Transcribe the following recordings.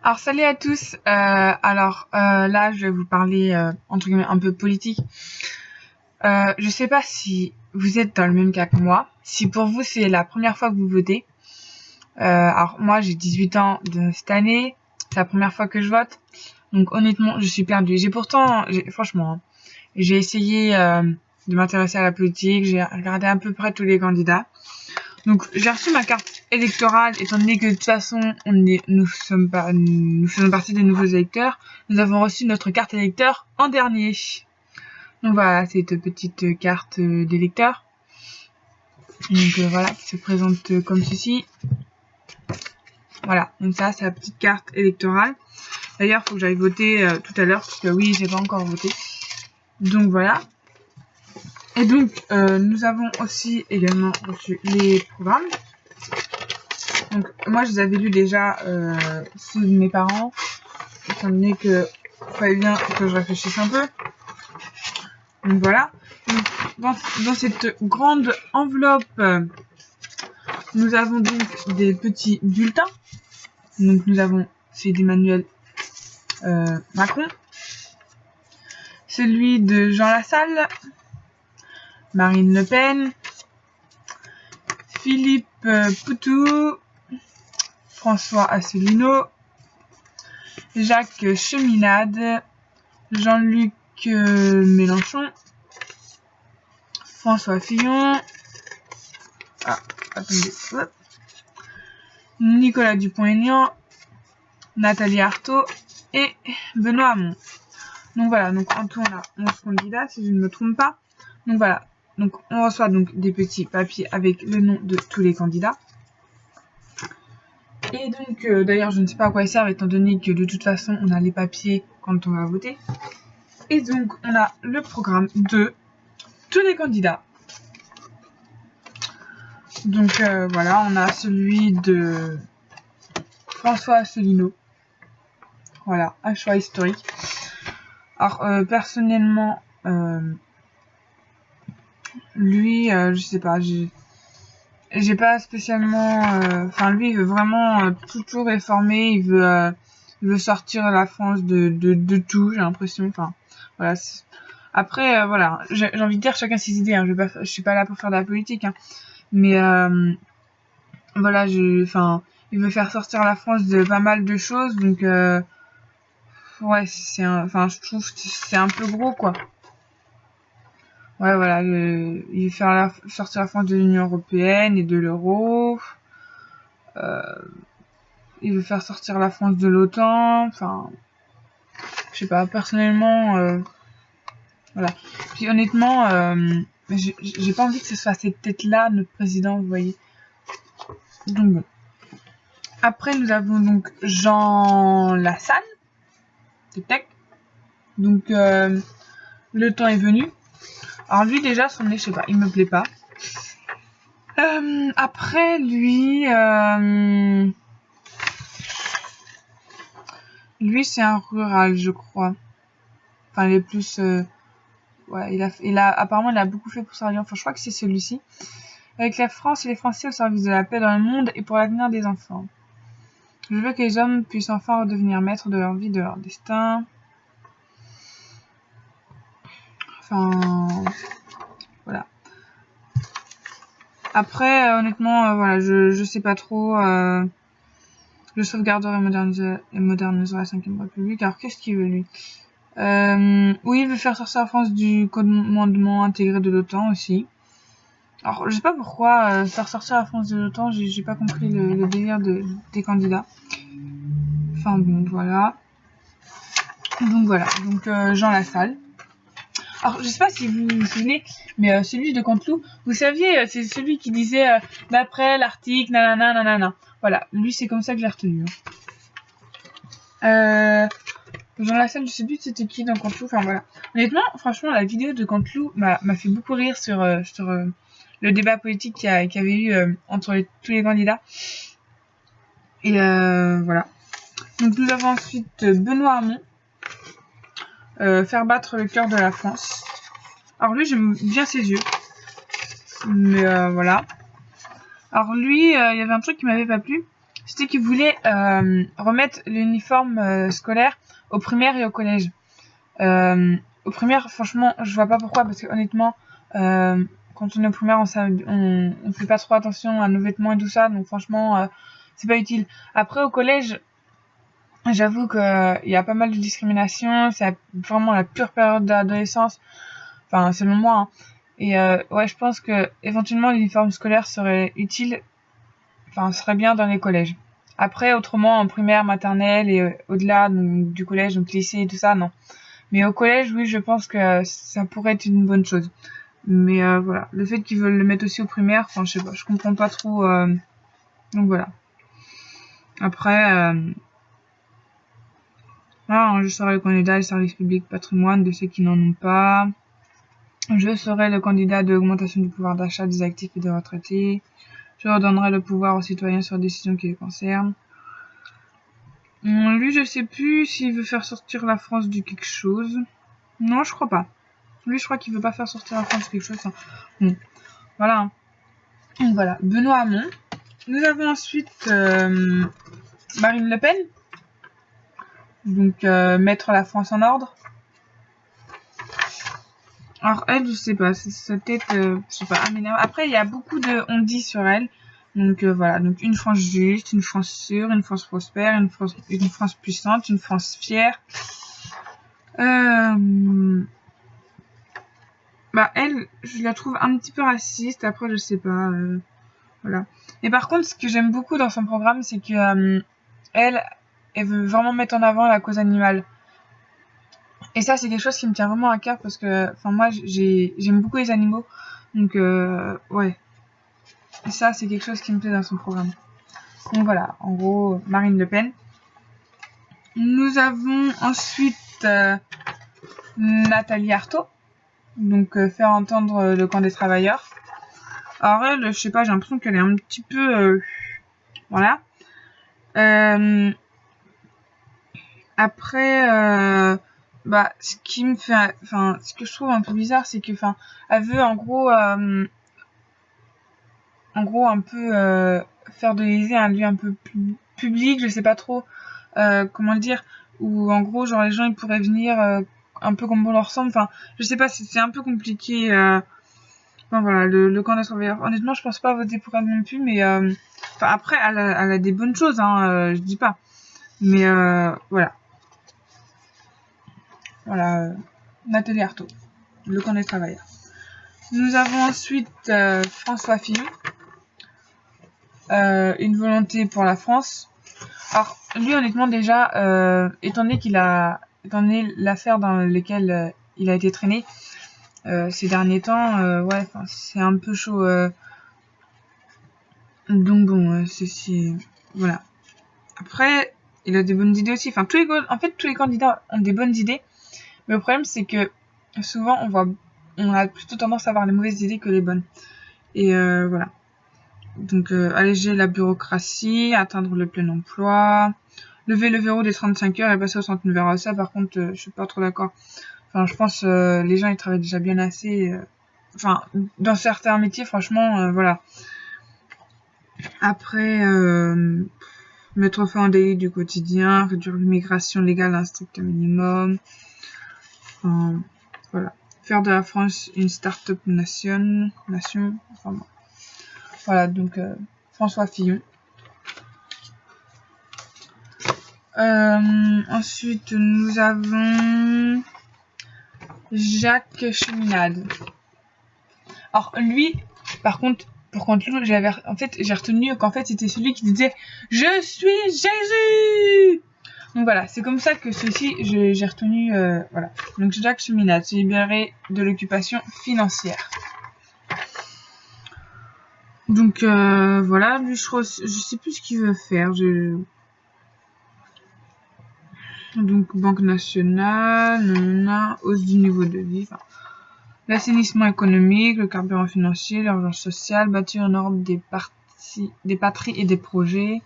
Alors salut à tous. Là je vais vous parler entre guillemets un peu politique. Je sais pas si vous êtes dans le même cas que moi. Si pour vous c'est la première fois que vous votez. Alors moi j'ai 18 ans de cette année. C'est la première fois que je vote. Donc honnêtement je suis perdue. Franchement, j'ai essayé de m'intéresser à la politique. J'ai regardé à peu près tous les candidats. Donc j'ai reçu ma carte électorale, étant donné que de toute façon nous faisons partie des nouveaux électeurs. Nous avons reçu notre carte électeur en dernier. Donc voilà, c'est une petite carte d'électeur. Donc voilà, qui se présente comme ceci. Voilà, donc ça c'est la petite carte électorale. D'ailleurs, faut que j'aille voter tout à l'heure, parce que oui, j'ai pas encore voté. Donc voilà. Et donc, nous avons aussi également reçu les programmes. Donc, moi, je les avais lus déjà sous mes parents, étant donné que fallait bien que je réfléchisse un peu. Donc, voilà. Donc, dans cette grande enveloppe, nous avons donc des petits bulletins. Donc, nous avons celui d'Emmanuel Macron, celui de Jean Lassalle, Marine Le Pen, Philippe Poutou, François Asselineau, Jacques Cheminade, Jean-Luc Mélenchon, François Fillon, Nicolas Dupont-Aignan, Nathalie Arthaud et Benoît Hamon. Donc voilà, donc en tout on a 11 candidats si je ne me trompe pas. Donc voilà, donc on reçoit donc des petits papiers avec le nom de tous les candidats. Et donc d'ailleurs je ne sais pas à quoi ils servent étant donné que de toute façon on a les papiers quand on va voter. Et donc on a le programme de tous les candidats. Donc voilà, on a celui de François Asselineau. Voilà, un choix historique. Alors personnellement, lui, je sais pas, j'ai pas spécialement, enfin lui il veut vraiment tout réformer, il veut sortir la France de tout, j'ai l'impression. Enfin voilà. Après voilà, j'ai envie de dire chacun ses idées. Hein, je suis pas là pour faire de la politique, hein, mais voilà, enfin il veut faire sortir la France de pas mal de choses, donc ouais enfin je trouve que c'est un peu gros quoi. Ouais, voilà, il veut faire sortir la France de l'Union Européenne et de l'euro. Il veut faire sortir la France de l'OTAN. Enfin, je sais pas, personnellement, voilà. Puis honnêtement, j'ai pas envie que ce soit cette tête-là, notre président, vous voyez. Donc bon. Après, nous avons donc Jean Lassalle. Tac. Donc, le temps est venu. Alors lui, déjà, son nez, je sais pas, il me plaît pas. Après, lui, c'est un rural, je crois. Enfin, il est plus, ouais, apparemment, il a beaucoup fait pour sa région. Enfin, je crois que c'est celui-ci. Avec la France et les Français au service de la paix dans le monde et pour l'avenir des enfants. Je veux que les hommes puissent enfin redevenir maîtres de leur vie, de leur destin. Enfin, voilà. Après, honnêtement, voilà, je sais pas trop. Je sauvegarderai et moderniserai la 5ème République. Alors, qu'est-ce qu'il veut, lui? Oui, il veut faire sortir la France du commandement intégré de l'OTAN aussi. Alors, je sais pas pourquoi faire sortir la France de l'OTAN, j'ai pas compris le délire des candidats. Enfin bon, voilà. Donc voilà, donc Jean Lassalle. Alors, je sais pas si vous vous souvenez, mais celui de Canteloup, vous saviez, c'est celui qui disait d'après l'article, nanana, nanana. Voilà, lui c'est comme ça que j'ai retenu. Jean Lassalle, je sais plus c'était qui dans Canteloup, enfin voilà. Honnêtement, franchement, la vidéo de Canteloup m'a fait beaucoup rire sur le débat politique qu'il y avait eu entre tous les candidats. Et voilà. Donc nous avons ensuite Benoît Hamon. Faire battre le cœur de la France. Alors lui, j'aime bien ses yeux. Mais voilà. Alors lui, il y avait un truc qui m'avait pas plu. c'était qu'il voulait remettre l'uniforme scolaire au primaire et au collège. Au primaire, franchement, je vois pas pourquoi, parce que honnêtement, quand on est au primaire, on fait pas trop attention à nos vêtements et tout ça, donc franchement, c'est pas utile. Après, au collège, j'avoue que il y a pas mal de discrimination, c'est vraiment la pure période d'adolescence, enfin, selon moi, hein. Et ouais, je pense que éventuellement l'uniforme scolaire serait utile, enfin, serait bien dans les collèges. Après, autrement, en primaire, maternelle et au-delà, donc, du collège, donc lycée et tout ça, non. Mais au collège, oui, je pense que ça pourrait être une bonne chose. Mais voilà, le fait qu'ils veulent le mettre aussi au primaire, enfin, je sais pas, je comprends pas trop. Donc voilà. Après, je serai le candidat du service public patrimoine de ceux qui n'en ont pas. Je serai le candidat de l'augmentation du pouvoir d'achat des actifs et des retraités. Je redonnerai le pouvoir aux citoyens sur les décisions qui les concernent. Lui, je sais plus s'il veut faire sortir la France de quelque chose. Non, je crois pas. Lui, je crois qu'il veut pas faire sortir la France de quelque chose. Enfin, bon, voilà. Donc voilà, Benoît Hamon. Nous avons ensuite Marine Le Pen. Donc mettre la France en ordre. Alors elle, je sais pas, c'est sa tête, je sais pas, après il y a beaucoup de on dit sur elle. Donc voilà, donc une France juste, une France sûre, une France prospère, une France puissante, une France fière. Bah elle, je la trouve un petit peu raciste, après je sais pas, voilà. Et par contre, ce que j'aime beaucoup dans son programme, c'est que elle veut vraiment mettre en avant la cause animale. Et ça, c'est quelque chose qui me tient vraiment à cœur parce que, enfin, moi, j'aime beaucoup les animaux. Donc, ouais. Et ça, c'est quelque chose qui me plaît dans son programme. Donc voilà, en gros, Marine Le Pen. Nous avons ensuite Nathalie Arthaud. Donc, faire entendre le camp des travailleurs. Alors elle, je sais pas, j'ai l'impression qu'elle est un petit peu... voilà. Après... bah, ce qui me fait, enfin, ce que je trouve un peu bizarre, c'est que, enfin, elle veut en gros un peu faire de l'Élysée un lieu un peu public, je sais pas trop comment le dire, où en gros, genre les gens ils pourraient venir un peu comme bon leur semble. Enfin, je sais pas, c'est un peu compliqué. Enfin voilà, le camp des travailleurs. Honnêtement, je pense pas voter pour elle non plus, mais enfin après, elle a des bonnes choses, hein, je dis pas. Mais voilà. Voilà, Nathalie Arthaud, le camp des travailleurs. Nous avons ensuite François Fillon, une volonté pour la France. Alors, lui, honnêtement, déjà, étant donné l'affaire dans laquelle il a été traîné ces derniers temps, ouais, c'est un peu chaud. Donc bon, voilà. Après, il a des bonnes idées aussi. Enfin, en fait, tous les candidats ont des bonnes idées. Mais le problème, c'est que souvent, on a plutôt tendance à avoir les mauvaises idées que les bonnes. Et voilà. Donc, alléger la bureaucratie, atteindre le plein emploi, lever le verrou des 35 heures et passer au 39 heures. Ça, par contre, je suis pas trop d'accord. Enfin, je pense les gens, ils travaillent déjà bien assez. Enfin, dans certains métiers, franchement, voilà. Après, mettre fin au délit du quotidien, réduire l'immigration légale à un strict minimum. Voilà. Faire de la France une start-up nation. Enfin, bon. Voilà, donc François Fillon. Ensuite, nous avons Jacques Cheminade. Alors lui, par contre, j'ai retenu qu'en fait c'était celui qui disait je suis Jésus. Donc voilà, c'est comme ça que ceci j'ai retenu, voilà. Donc Jacques Cheminade, se libérer de l'occupation financière. Donc voilà, lui je sais plus ce qu'il veut faire. Donc Banque nationale, hausse du niveau de vie, enfin, l'assainissement économique, le carburant financier, l'urgence sociale, bâtir une Europe des patries et des projets,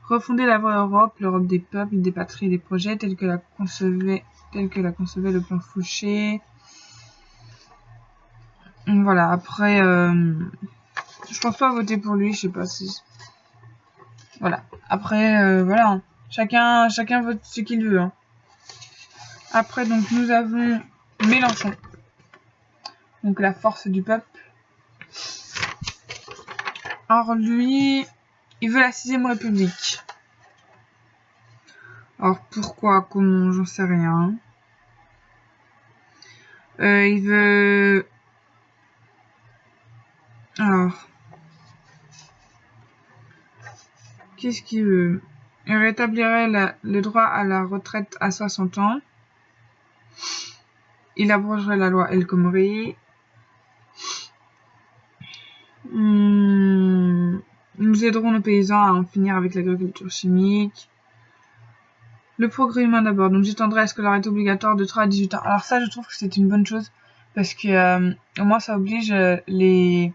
refonder la vraie Europe, l'Europe des peuples, des patries et des projets, telle que la concevait le plan Fouché. Voilà, après, je pense pas voter pour lui, je sais pas si... Voilà. Après, voilà. Hein. Chacun vote ce qu'il veut. Hein. Après, donc, nous avons Mélenchon. Donc, la force du peuple. Alors, lui, il veut la 6ème République. Alors, pourquoi, comment, j'en sais rien. Il veut... Alors... Qu'est-ce qu'il veut? Il rétablirait le droit à la retraite à 60 ans. Il abrogerait la loi El Khomri. Nous aiderons nos paysans à en finir avec l'agriculture chimique. Le progrès humain d'abord. Donc j'étendrai à scolarisation obligatoire de 3 à 18 ans. Alors ça, je trouve que c'est une bonne chose. Parce que au moins ça oblige les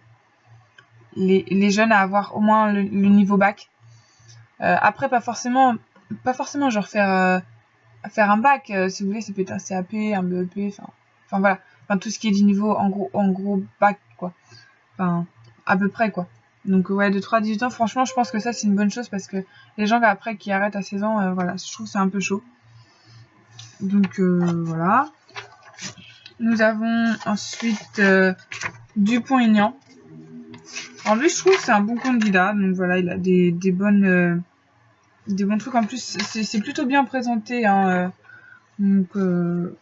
jeunes à avoir au moins le niveau bac. Après, pas forcément genre faire un bac. Si vous voulez, ça peut être un CAP, un BEP, enfin voilà. Enfin tout ce qui est du niveau en gros bac, quoi. Enfin, à peu près, quoi. Donc ouais, de 3 à 18 ans, franchement, je pense que ça, c'est une bonne chose parce que les gens après qui arrêtent à 16 ans, voilà, je trouve que c'est un peu chaud. Donc voilà. Nous avons ensuite Dupont-Aignan. Alors lui, je trouve que c'est un bon candidat. Donc voilà, il a des bons trucs. En plus, c'est plutôt bien présenté. Hein, donc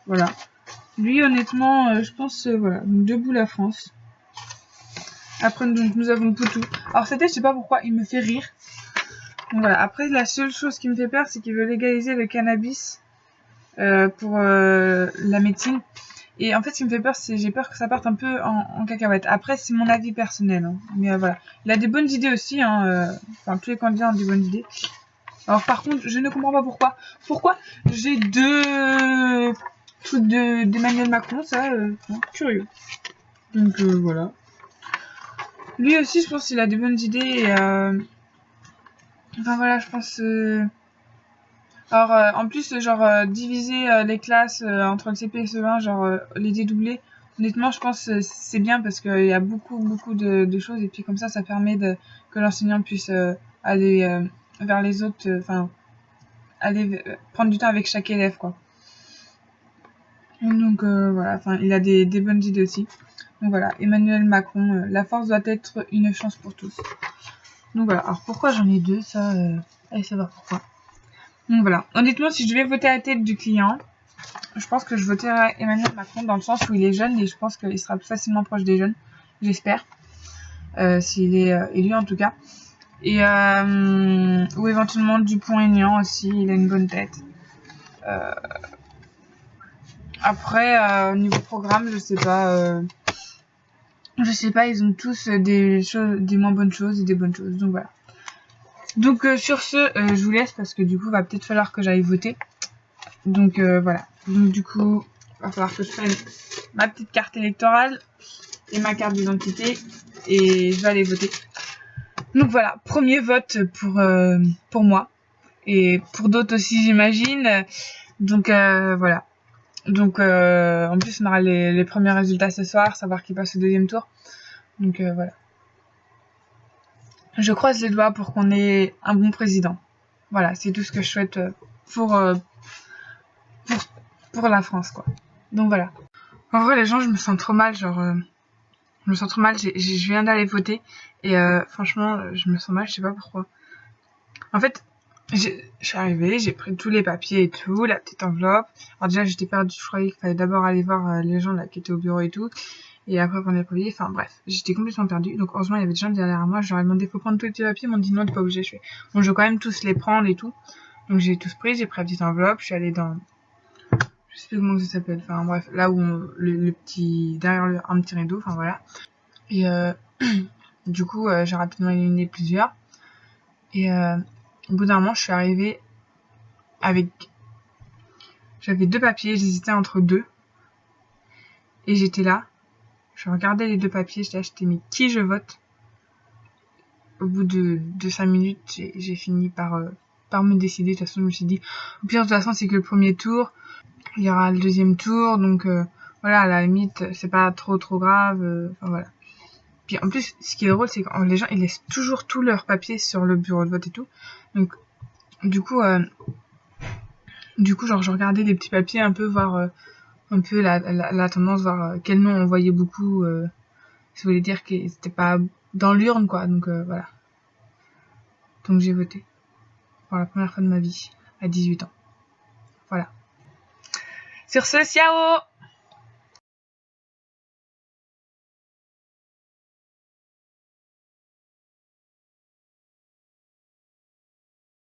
voilà. Lui, honnêtement, je pense, voilà, donc debout la France. Après, donc, nous avons Poutou. Alors, cette tête, je sais pas pourquoi, il me fait rire. Donc, voilà. Après, la seule chose qui me fait peur, c'est qu'il veut légaliser le cannabis pour la médecine. Et en fait, ce qui me fait peur, c'est j'ai peur que ça parte un peu en cacahuète. Après, c'est mon avis personnel. Hein. Mais voilà. Il a des bonnes idées aussi. Hein, enfin, tous les candidats ont des bonnes idées. Alors, par contre, je ne comprends pas pourquoi. Pourquoi j'ai 2 trucs d'Emmanuel Macron, ça, curieux. Donc, voilà. Lui aussi, je pense qu'il a des bonnes idées. Et, enfin voilà, je pense. Alors, en plus, genre diviser les classes entre le CP et le CE1, genre les dédoubler. Honnêtement, je pense que c'est bien parce qu'il y a beaucoup de choses et puis comme ça permet que l'enseignant puisse aller vers les autres, enfin aller prendre du temps avec chaque élève, quoi. Donc voilà, enfin il a des bonnes idées aussi. Donc voilà, Emmanuel Macron, la force doit être une chance pour tous. Donc voilà, alors pourquoi j'en ai 2, ça, allez savoir pourquoi. Donc voilà, honnêtement, si je devais voter à la tête du client, je pense que je voterai Emmanuel Macron dans le sens où il est jeune et je pense qu'il sera facilement proche des jeunes, j'espère, s'il est élu en tout cas. Et ou éventuellement Dupont-Aignan aussi, il a une bonne tête. Après, niveau programme, je sais pas, ils ont tous des moins bonnes choses et des bonnes choses, donc voilà. Donc sur ce, je vous laisse parce que du coup, va peut-être falloir que j'aille voter. Donc voilà. Donc du coup, il va falloir que je prenne ma petite carte électorale et ma carte d'identité et je vais aller voter. Donc voilà, premier vote pour moi et pour d'autres aussi, j'imagine. Donc voilà. Donc en plus, on aura les premiers résultats ce soir, savoir qui passe au 2e tour. Donc voilà. Je croise les doigts pour qu'on ait un bon président. Voilà, c'est tout ce que je souhaite pour la France, quoi. Donc voilà. En vrai, les gens, je me sens trop mal, genre... je me sens trop mal, je viens d'aller voter. Et franchement, je me sens mal, je sais pas pourquoi. En fait, je suis arrivée, j'ai pris tous les papiers et tout, la petite enveloppe. Alors déjà, j'étais perdue, je croyais qu'il fallait d'abord aller voir les gens là qui étaient au bureau et tout. Et après prendre les papiers, enfin bref, j'étais complètement perdue. Donc heureusement, il y avait des gens derrière moi, je leur ai demandé, faut prendre tous les papiers, ils m'ont dit non, t'es pas obligé, je fais. Bon, je vais quand même tous les prendre et tout. Donc j'ai tous pris, j'ai pris la petite enveloppe, je suis allée dans... Je sais plus comment ça s'appelle, enfin bref, là où le petit... derrière un petit rideau, enfin voilà. Et du coup, j'ai rapidement éliminé plusieurs. Et au bout d'un moment, je suis arrivée avec... J'avais 2 papiers, j'hésitais entre 2. Et j'étais là. Je regardais les 2 papiers, j'étais mais qui je vote? Au bout de 5 minutes, j'ai fini par me décider. De toute façon, je me suis dit, au pire, de toute façon, c'est que le premier tour. Il y aura le 2e tour, donc voilà, à la limite, c'est pas trop grave. Enfin voilà. Puis en plus, ce qui est drôle, c'est que les gens, ils laissent toujours tous leurs papiers sur le bureau de vote et tout. Donc, du coup, genre, je regardais les petits papiers un peu, voir un peu la tendance, voir quel nom on voyait beaucoup. Ça voulait dire que c'était pas dans l'urne, quoi. Donc, voilà. Donc, j'ai voté pour la première fois de ma vie, à 18 ans. Voilà. Sur ce, ciao!